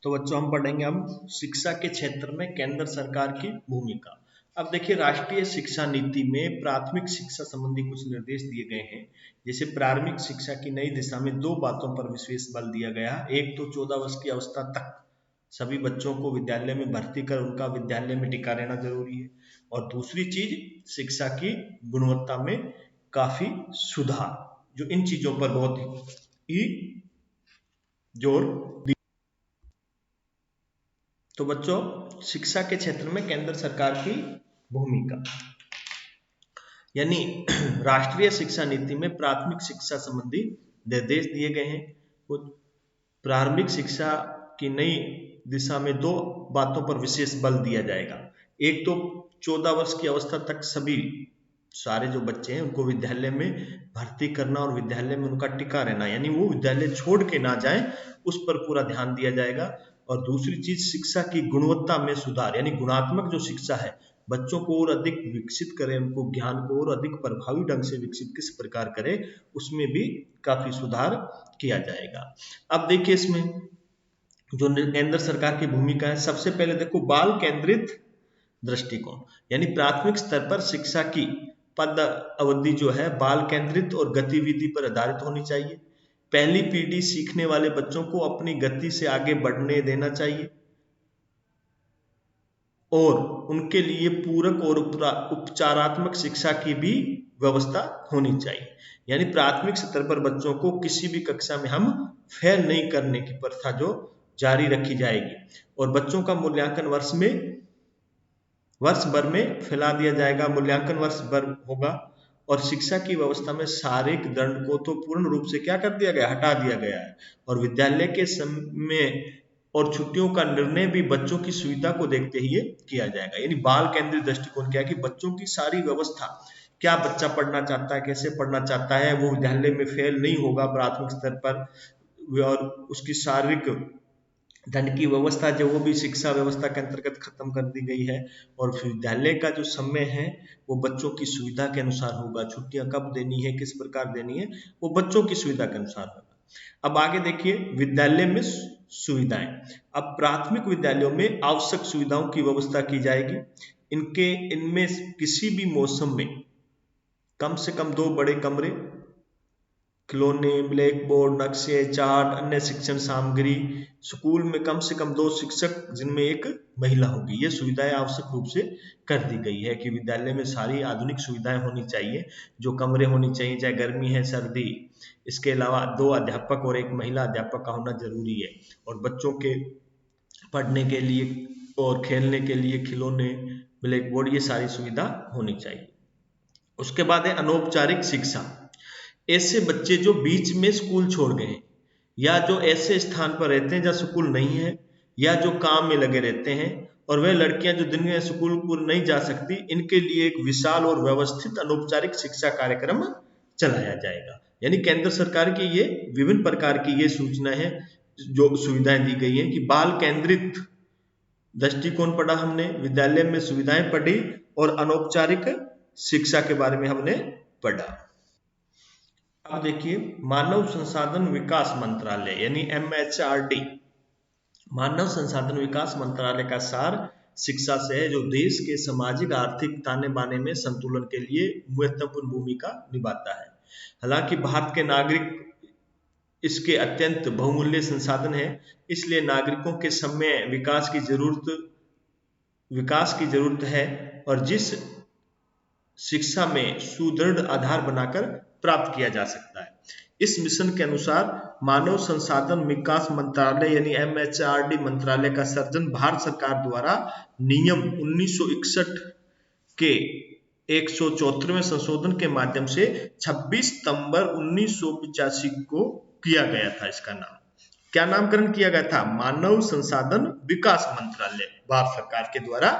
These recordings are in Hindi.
तो बच्चों हम पढ़ेंगे हम शिक्षा के क्षेत्र में केंद्र सरकार की भूमिका। अब देखिए राष्ट्रीय शिक्षा नीति में प्राथमिक शिक्षा संबंधी कुछ निर्देश दिए गए हैं। जैसे प्रारंभिक शिक्षा की नई दिशा में दो बातों पर विशेष बल दिया गया। एक तो 14 वर्ष की अवस्था तक सभी बच्चों को विद्यालय में भर्ती कर उनका विद्यालय में टिका रहना जरूरी है, और दूसरी चीज शिक्षा की गुणवत्ता में काफी सुधार, जो इन चीजों पर बहुत ही जोर। तो बच्चों शिक्षा के क्षेत्र में केंद्र सरकार की भूमिका, यानी राष्ट्रीय शिक्षा नीति में प्राथमिक शिक्षा संबंधी निर्देश दिए गए हैं। प्रारंभिक शिक्षा की नई दिशा में दो बातों पर विशेष बल दिया जाएगा। एक तो 14 वर्ष की अवस्था तक सभी सारे जो बच्चे हैं उनको विद्यालय में भर्ती करना और विद्यालय में उनका टिका रहना, यानी वो विद्यालय छोड़ के ना जाए, उस पर पूरा ध्यान दिया जाएगा। और दूसरी चीज शिक्षा की गुणवत्ता में सुधार, यानी गुणात्मक जो शिक्षा है बच्चों को और अधिक विकसित करें, उनको ज्ञान को और अधिक प्रभावी ढंग से विकसित किस प्रकार करें, उसमें भी काफी सुधार किया जाएगा। अब देखिए इसमें जो केंद्र सरकार की भूमिका है, सबसे पहले देखो बाल केंद्रित दृष्टिकोण, यानी प्राथमिक स्तर पर शिक्षा की पद अवधि जो है बाल केंद्रित और गतिविधि पर आधारित होनी चाहिए। पहली पीढ़ी सीखने वाले बच्चों को अपनी गति से आगे बढ़ने देना चाहिए और उनके लिए पूरक और उपचारात्मक शिक्षा की भी व्यवस्था होनी चाहिए। यानी प्राथमिक स्तर पर बच्चों को किसी भी कक्षा में हम फेल नहीं करने की प्रथा जो जारी रखी जाएगी, और बच्चों का मूल्यांकन वर्ष भर में फैला दिया जाएगा। मूल्यांकन वर्ष भर होगा और शिक्षा की व्यवस्था में शारीरिक दंड को तो पूर्ण रूप से क्या कर दिया गया, हटा दिया गया है। और विद्यालय के समय और छुट्टियों का निर्णय भी बच्चों की सुविधा को देखते ही किया जाएगा। यानी बाल केंद्रित दृष्टिकोण क्या है कि बच्चों की सारी व्यवस्था, क्या बच्चा पढ़ना चाहता है, कैसे पढ़ना चाहता है, वो विद्यालय में फेल नहीं होगा प्राथमिक स्तर पर, और उसकी शारीरिक दंड की व्यवस्था जो वो भी शिक्षा व्यवस्था के अंतर्गत खत्म कर दी गई है। और विद्यालय का जो समय है वो बच्चों की सुविधा के अनुसार होगा। छुट्टियां कब देनी है, किस प्रकार देनी है, वो बच्चों की सुविधा के अनुसार होगा। अब आगे देखिए विद्यालय में सुविधाएं। अब प्राथमिक विद्यालयों में आवश्यक सुविधाओं की व्यवस्था की जाएगी। इनमें किसी भी मौसम में कम से कम 2 बड़े कमरे, खिलौने, ब्लैक बोर्ड, नक्शे, चार्ट, अन्य शिक्षण सामग्री, स्कूल में कम से कम 2 शिक्षक जिनमें एक महिला होगी, ये सुविधाएं आवश्यक रूप से कर दी गई है कि विद्यालय में सारी आधुनिक सुविधाएं होनी चाहिए। जो कमरे होनी चाहिए, चाहे गर्मी है सर्दी, इसके अलावा 2 अध्यापक और 1 महिला अध्यापक का होना जरूरी है। और बच्चों के पढ़ने के लिए और खेलने के लिए खिलौने, ब्लैक बोर्ड, ये सारी सुविधा होनी चाहिए। उसके बाद है अनौपचारिक शिक्षा। ऐसे बच्चे जो बीच में स्कूल छोड़ गए, या जो ऐसे स्थान पर रहते हैं जहाँ स्कूल नहीं है, या जो काम में लगे रहते हैं, और वह लड़कियां जो दिन में स्कूल नहीं जा सकती, इनके लिए एक विशाल और व्यवस्थित अनौपचारिक शिक्षा कार्यक्रम चलाया जाएगा। यानी केंद्र सरकार की ये विभिन्न प्रकार की ये सूचना है, जो सुविधाएं दी गई है कि बाल केंद्रित दृष्टिकोण पढ़ा हमने, विद्यालय में सुविधाएं पढ़ी, और अनौपचारिक शिक्षा के बारे में हमने पढ़ा। अब देखिए मानव संसाधन विकास मंत्रालय यानी MHRD, मानव संसाधन विकास मंत्रालय का सार शिक्षा से है, जो देश के सामाजिक आर्थिक ताने बाने में संतुलन के लिए महत्वपूर्ण भूमिका निभाता है। हालांकि भारत के नागरिक इसके अत्यंत बहुमूल्य संसाधन है, इसलिए नागरिकों के समय विकास की जरूरत है, और जिस शिक्षा में सुदृढ़ आधार बनाकर प्राप्त किया जा सकता है। इस मिशन के अनुसार मानव संसाधन विकास मंत्रालय यानी MHRD मंत्रालय का सर्जन भारत सरकार द्वारा नियम 1961 के 174वें संशोधन के माध्यम से 26 सितंबर 1985 को किया गया था। इसका नाम क्या नामकरण किया गया था, मानव संसाधन विकास मंत्रालय, भारत सरकार के द्वारा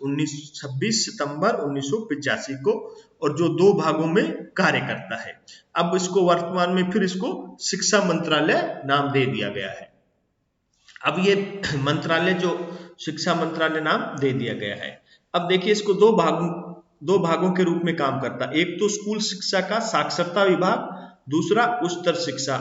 26 सितंबर 1985 को, और जो 2 भागों में कार्य करता है। अब इसको वर्तमान में फिर इसको शिक्षा मंत्रालय नाम दे दिया गया है। अब ये मंत्रालय जो शिक्षा मंत्रालय नाम दे दिया गया है। अब देखिए इसको 2 भागों के रूप में काम करता है। एक तो स्कूल शिक्षा का साक्षरता विभाग, दूसरा उच्चतर शिक्षा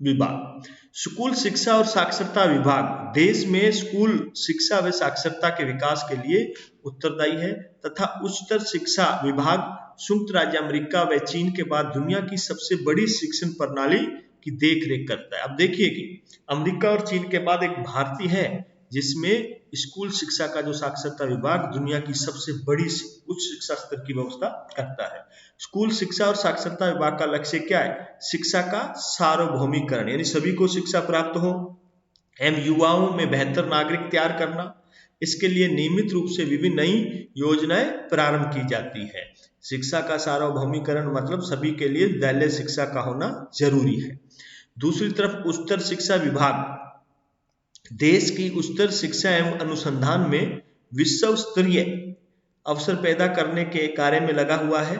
विभाग। स्कूल शिक्षा और साक्षरता विभाग देश में स्कूल शिक्षा व साक्षरता के विकास के लिए उत्तरदायी है तथा उच्चतर शिक्षा विभाग संयुक्त राज्य अमेरिका व चीन के बाद दुनिया की सबसे बड़ी शिक्षण प्रणाली की देखरेख करता है। अब देखिए कि अमेरिका और चीन के बाद एक भारतीय है जिसमें स्कूल शिक्षा का जो साक्षरता विभाग दुनिया की सबसे बड़ी उच्च शिक्षा स्तर की व्यवस्था करता है। स्कूल शिक्षा और साक्षरता विभाग का लक्ष्य क्या है? शिक्षा का सार्वभौमिकरण, यानी सभी को शिक्षा प्राप्त हो एवं युवाओं में बेहतर नागरिक तैयार करना। इसके लिए नियमित रूप से विभिन्न नई योजनाएं प्रारंभ की जाती है। शिक्षा का सार्वभौमिकरण मतलब सभी के लिए विद्यालय शिक्षा का होना जरूरी है। दूसरी तरफ उच्चतर शिक्षा विभाग देश की उच्चतर शिक्षा एवं अनुसंधान में विश्व स्तरीय अवसर पैदा करने के कार्य में लगा हुआ है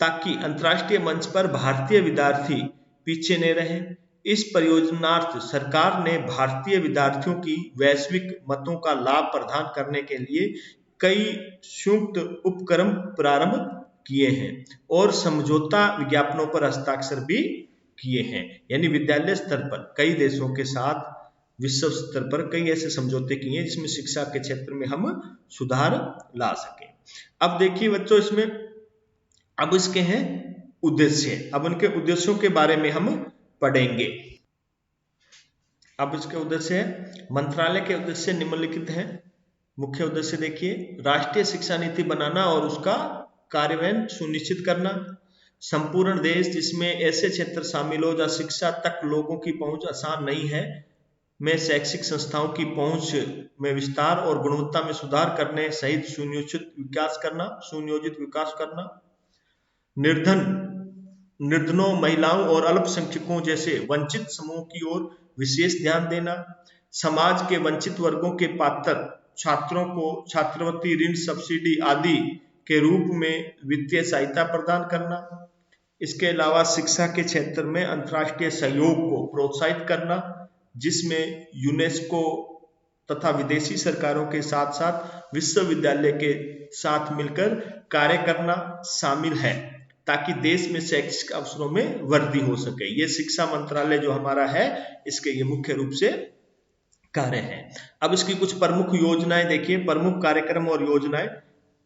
ताकि अंतर्राष्ट्रीय मंच पर भारतीय विद्यार्थी पीछे न रहे। इस परियोजनार्थ सरकार ने भारतीय विद्यार्थियों की वैश्विक मतों का लाभ प्रदान करने के लिए कई संयुक्त उपक्रम प्रारंभ किए हैं और समझौता विज्ञापनों पर हस्ताक्षर भी किए हैं। यानी विद्यालय स्तर पर कई देशों के साथ विश्व स्तर पर कई ऐसे समझौते किए हैं जिसमें शिक्षा के क्षेत्र में हम सुधार ला सके। अब देखिए बच्चों, इसमें अब इसके हैं उद्देश्य। अब उनके उद्देश्यों के बारे में हम पढ़ेंगे। अब इसके उद्देश्य है, मंत्रालय के उद्देश्य निम्नलिखित हैं। मुख्य उद्देश्य देखिए, राष्ट्रीय शिक्षा नीति बनाना और उसका कार्यान्वयन सुनिश्चित करना। संपूर्ण देश जिसमें ऐसे क्षेत्र शामिल हो जहाँ शिक्षा तक लोगों की पहुंच आसान नहीं है में शैक्षिक संस्थाओं की पहुंच में विस्तार और गुणवत्ता में सुधार करने सहित सुनियोजित विकास करना। निर्धनों, महिलाओं और अल्पसंख्यकों जैसे वंचित समूह की ओर विशेष ध्यान देना। समाज के वंचित वर्गों के पात्र छात्रों को छात्रवृत्ति, ऋण, सब्सिडी आदि के रूप में वित्तीय सहायता प्रदान करना। इसके अलावा शिक्षा के क्षेत्र में अंतर्राष्ट्रीय सहयोग को प्रोत्साहित करना जिसमें यूनेस्को तथा विदेशी सरकारों के साथ साथ विश्वविद्यालय के साथ मिलकर कार्य करना शामिल है ताकि देश में शैक्षिक अवसरों में वृद्धि हो सके। ये शिक्षा मंत्रालय जो हमारा है इसके ये मुख्य रूप से कार्य है। अब इसकी कुछ प्रमुख योजनाएं देखिए, प्रमुख कार्यक्रम और योजनाएं।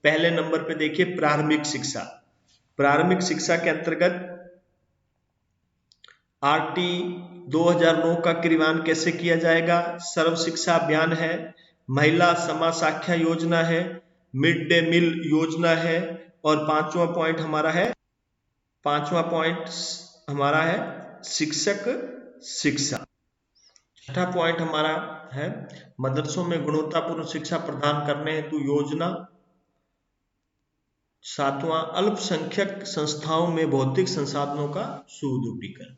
पहले नंबर पे देखिए प्रारंभिक शिक्षा। प्रारंभिक शिक्षा के अंतर्गत RT 2009 का क्रियान्वयन कैसे किया जाएगा? सर्व शिक्षा अभियान है, महिला समासाख्या योजना है, मिड डे मील योजना है और पांचवा पॉइंट हमारा है शिक्षक शिक्षा। छठा पॉइंट हमारा है मदरसों में गुणवत्तापूर्ण शिक्षा प्रदान करने हेतु योजना। सातवां अल्पसंख्यक संस्थाओं में भौतिक संसाधनों का सुदृढ़ीकरण।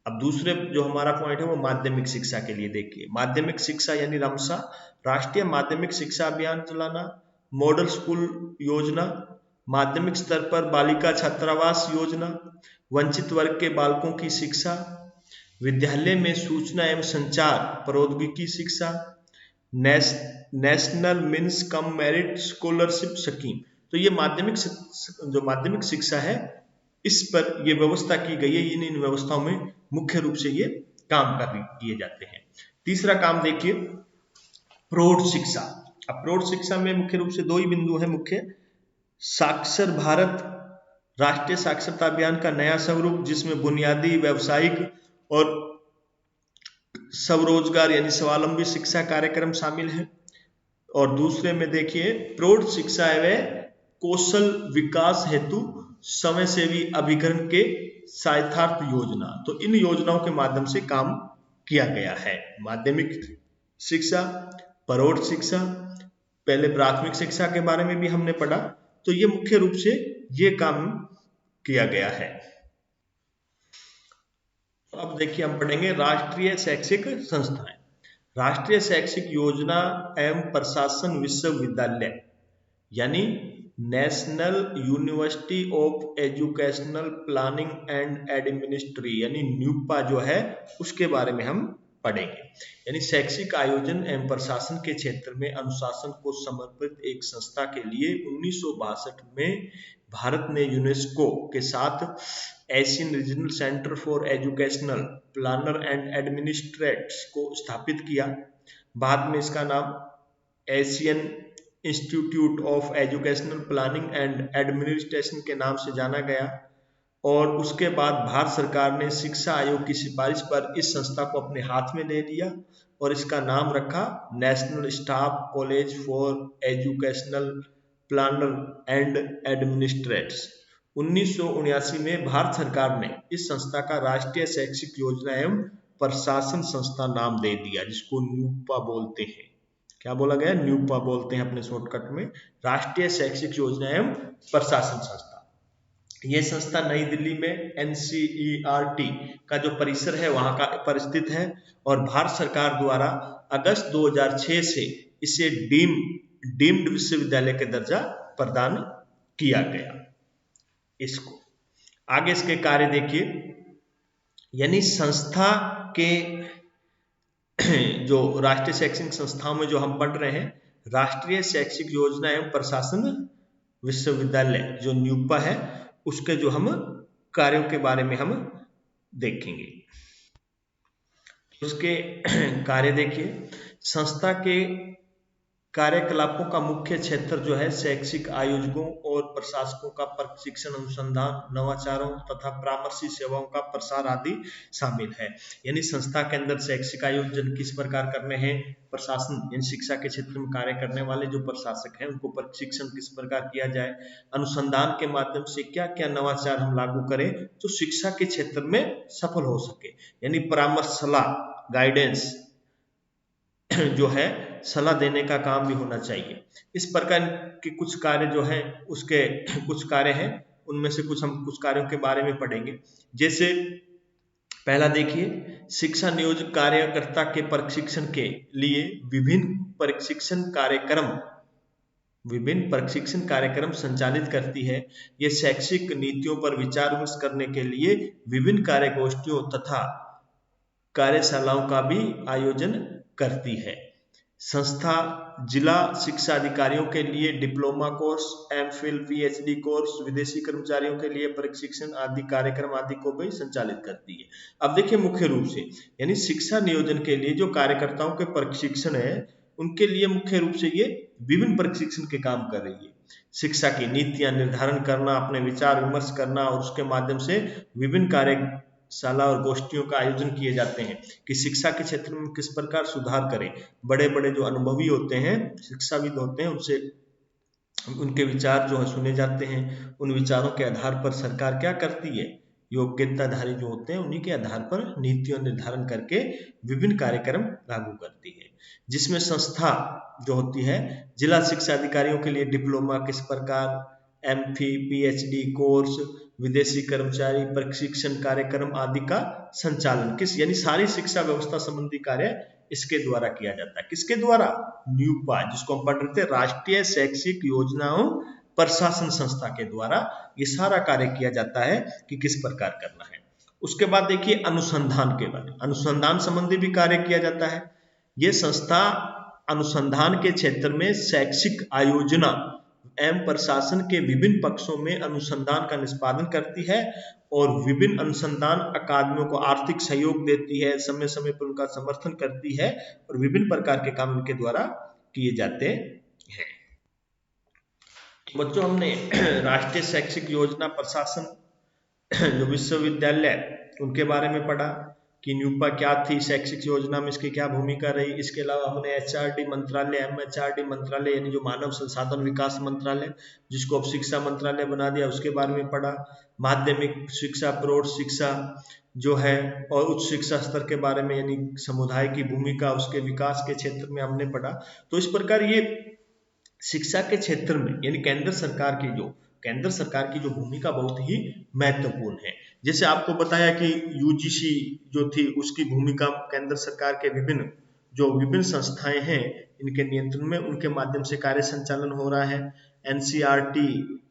अब दूसरे जो हमारा पॉइंट है वो माध्यमिक शिक्षा के लिए देखिए, माध्यमिक शिक्षा यानी रमसा, राष्ट्रीय माध्यमिक शिक्षा अभियान चलाना, मॉडल स्कूल योजना, माध्यमिक स्तर पर बालिका छात्रावास योजना, वंचित वर्ग के बालकों की शिक्षा, विद्यालय में सूचना एवं संचार प्रौद्योगिकी शिक्षा, national means cum merit scholarship scheme. तो ये माध्यमिक शिक्षा है इस पर ये व्यवस्था की गई है। इन व्यवस्थाओं में मुख्य रूप से ये काम किए जाते हैं। तीसरा काम देखिए प्रौढ़ शिक्षा। अब प्रौढ़ शिक्षा में मुख्य रूप से दो ही बिंदु है मुख्य। साक्षर भारत राष्ट्रीय साक्षरता अभियान का नया स्वरूप जिसमें बुनियादी, व्यावसायिक और स्वरोजगार यानी स्वावलंबी शिक्षा कार्यक्रम शामिल है। और दूसरे में देखिए प्रौढ़ शिक्षा एवं कौशल विकास हेतु समय सेवी अभिकरण के सहायतार्थ योजना। तो इन योजनाओं के माध्यम से काम किया गया है। माध्यमिक शिक्षा, प्रौढ़ शिक्षा, पहले प्राथमिक शिक्षा के बारे में भी हमने पढ़ा। तो ये मुख्य रूप से ये काम किया गया है। अब देखिए हम पढ़ेंगे राष्ट्रीय शैक्षिक संस्थाएं। राष्ट्रीय शैक्षिक योजना एवं प्रशासन विश्वविद्यालय यानी national university of educational planning and administration यानी न्यूपा जो है उसके बारे में हम पढ़ेंगे। यानी शैक्षिक आयोजन एवं प्रशासन के क्षेत्र में अनुशासन को समर्पित एक संस्था के लिए 1962 में भारत ने यूनेस्को के साथ Asian regional centre for educational planner and administrators को स्थापित किया। बाद में इसका नाम Asian institute of educational planning and administration के नाम से जाना गया। और उसके बाद भारत सरकार ने शिक्षा आयोग की सिफारिश पर इस संस्था को अपने हाथ में ले लिया और इसका नाम रखा national staff college for educational planner and administrators. 1979 में भारत सरकार ने इस संस्था का राष्ट्रीय शैक्षिक योजना एवं प्रशासन संस्था नाम दे दिया, जिसको न्यूपा बोलते हैं। क्या बोला गया? न्यूपा बोलते हैं अपने शॉर्टकट में, राष्ट्रीय शैक्षिक योजना एवं प्रशासन संस्था। ये संस्था नई दिल्ली में NCERT का जो परिसर है वहां का पर स्थित है और भारत सरकार द्वारा अगस्त 2006 से इसे डीम्ड विश्वविद्यालय के दर्जा प्रदान किया गया। इसको आगे इसके कार्य देखिए, यानी संस्था के जो राष्ट्रीय शैक्षिक संस्थाओं में जो हम पढ़ रहे हैं, राष्ट्रीय शैक्षिक योजना एवं प्रशासन विश्वविद्यालय जो न्यूपा है, उसके जो हम कार्यों के बारे में हम देखेंगे। उसके कार्य देखिए, संस्था के कार्यकलापों का मुख्य क्षेत्र जो है शैक्षिक आयोजकों और प्रशासकों का प्रशिक्षण, अनुसंधान, नवाचारों तथा परामर्शी सेवाओं का प्रसार आदि शामिल है। यानी संस्था के अंदर शैक्षिक आयोजन किस प्रकार करने हैं, प्रशासन यानी शिक्षा के क्षेत्र में कार्य करने वाले जो प्रशासक हैं उनको प्रशिक्षण किस प्रकार किया जाए, अनुसंधान के माध्यम से क्या क्या नवाचार हम लागू करें जो शिक्षा के क्षेत्र में सफल हो सके, यानी परामर्श, सलाह, गाइडेंस जो है सलाह देने का काम भी होना चाहिए। इस प्रकार के कुछ कार्य जो हैं उसके कुछ कार्य हैं, उनमें से हम कुछ कार्यों के बारे में पढ़ेंगे। जैसे पहला देखिए, शिक्षा नियोजक कार्यकर्ता के प्रशिक्षण के लिए विभिन्न प्रशिक्षण कार्यक्रम संचालित करती है। ये शैक्षिक नीतियों पर विचार विमर्श करने के लिए विभिन्न कार्यगोष्ठियों तथा कार्यशालाओं का भी आयोजन करती है। संस्था जिला शिक्षा अधिकारियों के लिए diploma course, MPhil, PhD course, विदेशी कर्मचारियों के लिए प्रशिक्षण आदि कार्यक्रम आदि को भी संचालित करती है। अब देखिए, मुख्य रूप से यानी शिक्षा नियोजन के लिए जो कार्यकर्ताओं के प्रशिक्षण है, उनके लिए मुख्य रूप से ये विभिन्न प्रशिक्षण के काम कर रही है। शिक्षा की नीतियां निर्धारण करना, अपने विचार विमर्श करना और उसके माध्यम से विभिन्न कार्यशाला और गोष्ठियों का आयोजन किए जाते हैं कि शिक्षा के क्षेत्र में किस प्रकार सुधार करें। बड़े बड़े जो अनुभवी होते हैं, शिक्षाविद होते हैं, उनसे उनके विचार जो है सुने जाते हैं। उन विचारों के आधार पर सरकार क्या करती है, योग्यताधारी जो होते हैं उन्हीं के आधार पर नीतियों निर्धारण करके विभिन्न कार्यक्रम लागू करती है। जिसमें संस्था जो होती है जिला शिक्षा अधिकारियों के लिए डिप्लोमा किस प्रकार, MPhil, PhD कोर्स, विदेशी कर्मचारी प्रशिक्षण कार्यक्रम आदि का संचालन यानी सारी शिक्षा व्यवस्था संबंधी कार्य इसके द्वारा किया जाता है। किसके द्वारा? न्यूपा, जिसको हम पढ़ रहे थे, राष्ट्रीय शैक्षिक योजनाओं प्रशासन संस्था के द्वारा ये सारा कार्य किया जाता है कि किस प्रकार करना है। उसके बाद देखिए अनुसंधान के बारे में, अनुसंधान संबंधी भी कार्य किया जाता है। ये संस्था अनुसंधान के क्षेत्र में शैक्षिक आयोजना एवं प्रशासन के विभिन्न पक्षों में अनुसंधान का निष्पादन करती है और विभिन्न अनुसंधान अकादमियों को आर्थिक सहयोग देती है, समय समय पर उनका समर्थन करती है और विभिन्न प्रकार के काम उनके द्वारा किए जाते हैं। तो बच्चों, हमने राष्ट्रीय शैक्षिक योजना प्रशासन जो विश्वविद्यालय उनके बारे में पढ़ा कि न्यूपा क्या थी, शैक्षिक योजना में इसकी क्या भूमिका रही। इसके अलावा हमने HRD मंत्रालय, MHRD मंत्रालय यानी जो मानव संसाधन विकास मंत्रालय, जिसको अब शिक्षा मंत्रालय बना दिया, उसके बारे में पढ़ा। माध्यमिक शिक्षा, प्रौढ़ शिक्षा जो है और उच्च शिक्षा स्तर के बारे में यानी समुदाय की भूमिका, उसके विकास के क्षेत्र में हमने पढ़ा। तो इस प्रकार ये शिक्षा के क्षेत्र में यानी केंद्र सरकार की जो भूमिका बहुत ही महत्वपूर्ण है। जैसे आपको बताया कि UGC जो थी उसकी भूमिका केंद्र सरकार के विभिन्न संस्थाएं हैं इनके नियंत्रण में, उनके माध्यम से कार्य संचालन हो रहा है। NCERT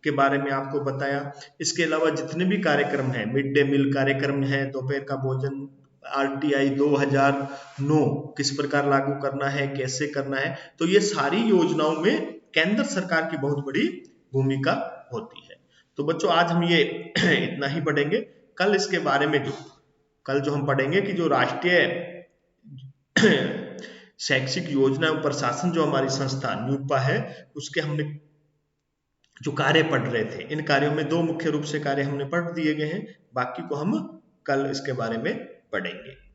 के बारे में आपको बताया। इसके अलावा जितने भी कार्यक्रम हैं, मिड डे मील कार्यक्रम है, दोपहर का भोजन, RTI 2009 किस प्रकार लागू करना है, कैसे करना है, तो ये सारी योजनाओं में केंद्र सरकार की बहुत बड़ी भूमिका होती है। तो बच्चों, आज हम ये इतना ही पढ़ेंगे। कल इसके बारे में जो कल जो हम पढ़ेंगे कि जो राष्ट्रीय शैक्षिक योजना एवं प्रशासन जो हमारी संस्था न्यूपा है, उसके हमने जो कार्य पढ़ रहे थे, इन कार्यों में 2 मुख्य रूप से कार्य हमने पढ़ दिए गए हैं, बाकी को हम कल इसके बारे में पढ़ेंगे।